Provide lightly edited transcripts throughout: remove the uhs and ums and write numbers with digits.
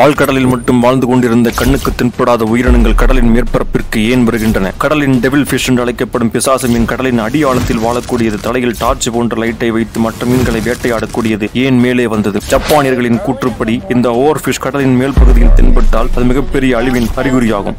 ஆழ்கடலில் மட்டும் வாழ்ந்து கொண்டிருந்த கண்ணுக்கு தென்படாத உயிரினங்கள் கடலின் மேற்பரப்பிற்கு ஏன் வருகின்றன? கடலின் டெவில் ஃபிஷ் என்று அழைக்கப்படும் பிசாசு மீன் கடலின் அடியாழத்தில் வாழக்கூடியது. தலையில் டார்ச் போன்ற லைட்டை வைத்து மற்ற மீன்களை வேட்டையாடக்கூடியது ஏன் மேலே வந்தது? ஜப்பானியர்களின் கூற்றுப்படி இந்த ஓவர் ஃபிஷ் கடலின் மேல் பகுதியில் தென்பட்டால் அது மிகப்பெரிய அழிவின் அறிகுறியாகும்.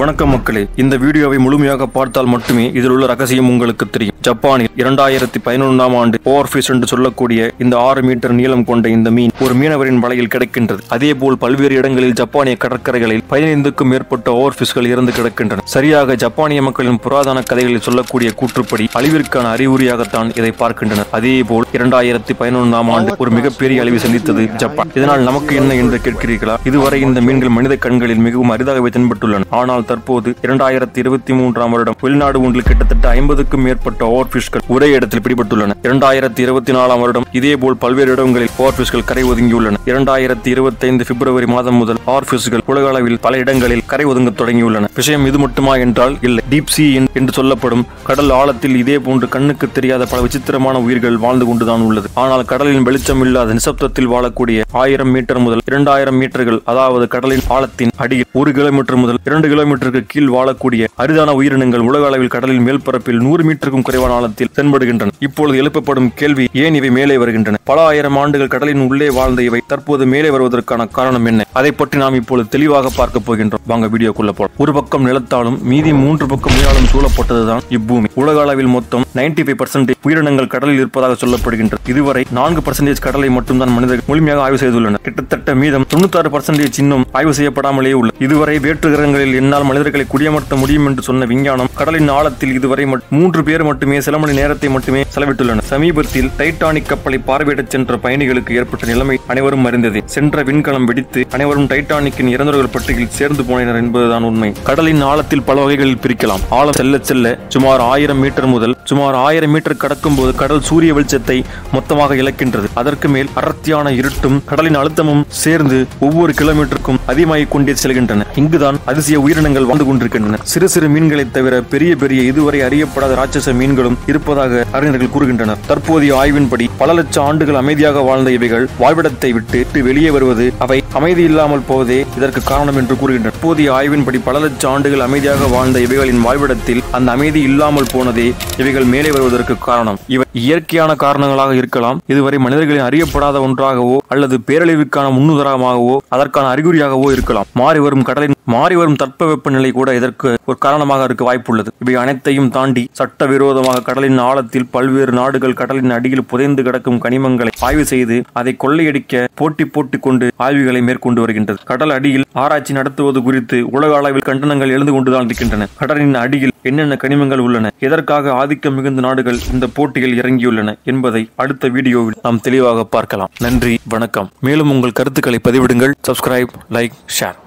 வணக்கம் மக்களே, இந்த வீடியோவை முழுமையாக பார்த்தால் மட்டுமே இதில் உள்ள ரகசியம் உங்களுக்கு தெரியும். ஜப்பானில் 2011ஆம் ஆண்டு ஓவர் ஃபிஷ் என்று சொல்லக்கூடிய இந்த 6 மீட்டர் நீளம் கொண்ட இந்த மீன் ஒரு மீனவரின் வலையில் கிடைக்கின்றது. அதேபோல் பல்வேறு இடங்களில் ஜப்பானிய கடற்கரைகளில் 15க்கும் மேற்பட்ட ஓவர் ஃபிஷ்கள் இறந்து கிடக்கின்றன. சரியாக ஜப்பானிய மக்களின் புராதன கதைகளில் சொல்லக்கூடிய கூற்றுப்படி அழிவிற்கான அறிகுறியாகத்தான் இதை பார்க்கின்றனர். அதேபோல் 2011ஆம் ஆண்டு ஒரு மிகப்பெரிய அழிவு சந்தித்தது ஜப்பான். இதனால் நமக்கு என்ன என்று கேட்கிறீர்களா? இதுவரை இந்த மீன்கள் மனித கண்களில் மிகவும் அரிதாகவே தென்பட்டுள்ளன. ஆனால் தற்போது 2023ஆம் வருடம் வெளிநாடு ஒன்றில் கிட்டத்தட்ட 50க்கும் மேற்பட்ட ஓவர் ஃபிஷ்கள் ஒரே இடத்தில் பிடிபட்டுள்ளன. 2024ஆம் வருடம் இதேபோல் பல்வேறு இடங்களில் ஓவர் ஃபிஷ்கள் கரை ஒதுங்கியுள்ளன. 2025 பிப்ரவரி மாதம் முதல் ஓவர் ஃபிஷ்கள் உலக அளவில் பல இடங்களில் கரை ஒதுங்க தொடங்கியுள்ளன. விஷயம் இது மட்டுமா என்றால் இல்லை. டீப் சீ என்று சொல்லப்படும் கடல் ஆழத்தில் இதே போன்று கண்ணுக்கு தெரியாத பல விசித்திரமான உயிர்கள் வாழ்ந்து கொண்டுதான் உள்ளது. ஆனால் கடலின் வெளிச்சம் இல்லாத நிசப்தத்தில் வாழக்கூடிய 1000 மீட்டர் முதல் 2000 மீட்டர்கள், அதாவது கடலின் ஆழத்தின் அடியில் 1 கிலோமீட்டர் முதல் 2 கிலோமீட்டருக்கு கீழ் வாழக்கூடிய அரிதான உயிரினங்கள் உலக அளவில் கடலில் மேல் பரப்பில் 100 மீட்டருக்கும் குறைவான ஆழத்தில் தென்படுகின்றன. இப்பொழுது எழுப்பப்படும் கேள்வி, ஏன் இவை மேலே வருகின்றன? பல ஆயிரம் ஆண்டுகள் கடலின் உள்ளே வாழ்ந்த இவை தற்போது மேலே வருவதற்கான காரணம் என்ன? அதை பற்றி நாம் இப்பொழுது தெளிவாக பார்க்க போகின்றோம். வாங்க வீடியோக்குள்ள போலாம். ஒரு பக்கம் நிலத்தாலும் மீதி 3 பக்கம் நீராலும் சூழப்பட்டதுதான் இப்பூமி. உலக அளவில் மொத்தம் 95% உயிரினங்கள் கடலில் இருப்பதாக சொல்லப்படுகின்றது. இதுவரை 4% கடலை மட்டும்தான் மனிதர்கள் முழுமையாக ஆய்வு செய்துள்ளனர். கிட்டத்தட்ட மீதம் 96% இன்னும் ஆய்வு செய்யப்படாமலே உள்ளது. இதுவரை வேற்று கிரகங்களில் என்னால் மனிதர்களை குடியமர்த்த முடியும் என்று சொன்ன விஞ்ஞானம் கடலின் ஆழத்தில் இதுவரை 3 பேர் மட்டுமே சில மணி நேரத்தை மட்டுமே செலவிட்டுள்ளனர். சமீபத்தில் டைட்டானிக் கப்பலை பார்வையிடச் சென்ற பயணிகளுக்கு ஏற்பட்ட நிலைமை அனைவரும் அறிந்தது. சென்ற விண்கலம் வெடித்து அனைவரும் டைட்டானிக்கின் இறந்தவர்கள் பட்டியலில் சேர்ந்து போனர் என்பதுதான் உண்மை. கடலின் ஆழத்தில் பல வகைகளில் பிரிக்கலாம். ஆழம் செல்ல செல்ல சுமார் 1000 மீட்டர் முதல் சுமார் 1000 மீட்டர் கடக்கும் போது கடல் சூரிய வெளிச்சத்தை மொத்தமாக இழக்கின்றது. அதற்கு மேல் அடர்த்தியான இருட்டும் கடலின் அழுத்தமும் சேர்ந்து ஒவ்வொரு கிலோமீட்டருக்கும் அதிகமாகிக் கொண்டே செல்கின்றன. இங்குதான் அதிசய உயிரினங்கள் வாழ்ந்து கொண்டிருக்கின்றன. சிறு சிறு மீன்களை தவிர பெரிய பெரிய இதுவரை அறியப்படாத ராட்சச மீன்களும் இருப்பதாக அறிஞர்கள் கூறுகின்றனர். தற்போதைய ஆய்வின்படி பல லட்சம் ஆண்டுகள் அமைதியாக வாழ்ந்த இவைகள் வாழ்விடத்தை விட்டு வெளியே வருவது, அவை அமைதி இல்லாமல் போவதே இதற்கு காரணம் என்று கூறுகின்றனர். தற்போதைய ஆய்வின்படி பல லட்சம் ஆண்டுகள் அமைதியாக வாழ்ந்த இவைகளின் வாழ்விடத்தில் அந்த அமைதி இல்லாமல் போனதே இவைகள் மேலே வருவதற்கு காரணம். இவை இயற்கையான காரணங்களாக இருக்கலாம், இதுவரை மனிதர்களின் அறியப்படாத ஒன்றாகவோ அல்லது பேரழிவுக்கான முன்னுதாரணமாகவோ அதற்கான அறிகுறியாகவோ இருக்கலாம். மாறி வரும் தட்பவெப்பநிலை கூட இதற்கு ஒரு காரணமாக இருக்க வாய்ப்புள்ளது. இவை அனைத்தையும் தாண்டி சட்டவிரோதமாக கடலின் ஆழத்தில் பல்வேறு நாடுகள் கடலின் அடியில் புதைந்து கிடக்கும் கனிமங்களை ஆய்வு செய்து அதை கொள்ளையடிக்க போட்டி கொண்டு ஆய்வுகளை மேற்கொண்டு வருகின்றது. கடல் அடியில் ஆராய்ச்சி நடத்துவது குறித்து உலக அளவில் கண்டனங்கள் எழுந்து கொண்டுதான் இருக்கின்றன. கடலின் அடியில் என்னென்ன கனிமங்கள் உள்ளன, எதற்காக ஆதிக்கம் மிகுந்த நாடுகள் இந்த போட்டியில் இறங்கியுள்ளன என்பதை அடுத்த வீடியோவில் நாம் தெளிவாக பார்க்கலாம். நன்றி, வணக்கம். மேலும் உங்கள் கருத்துக்களை பதிவிடுங்கள். Subscribe, like, share.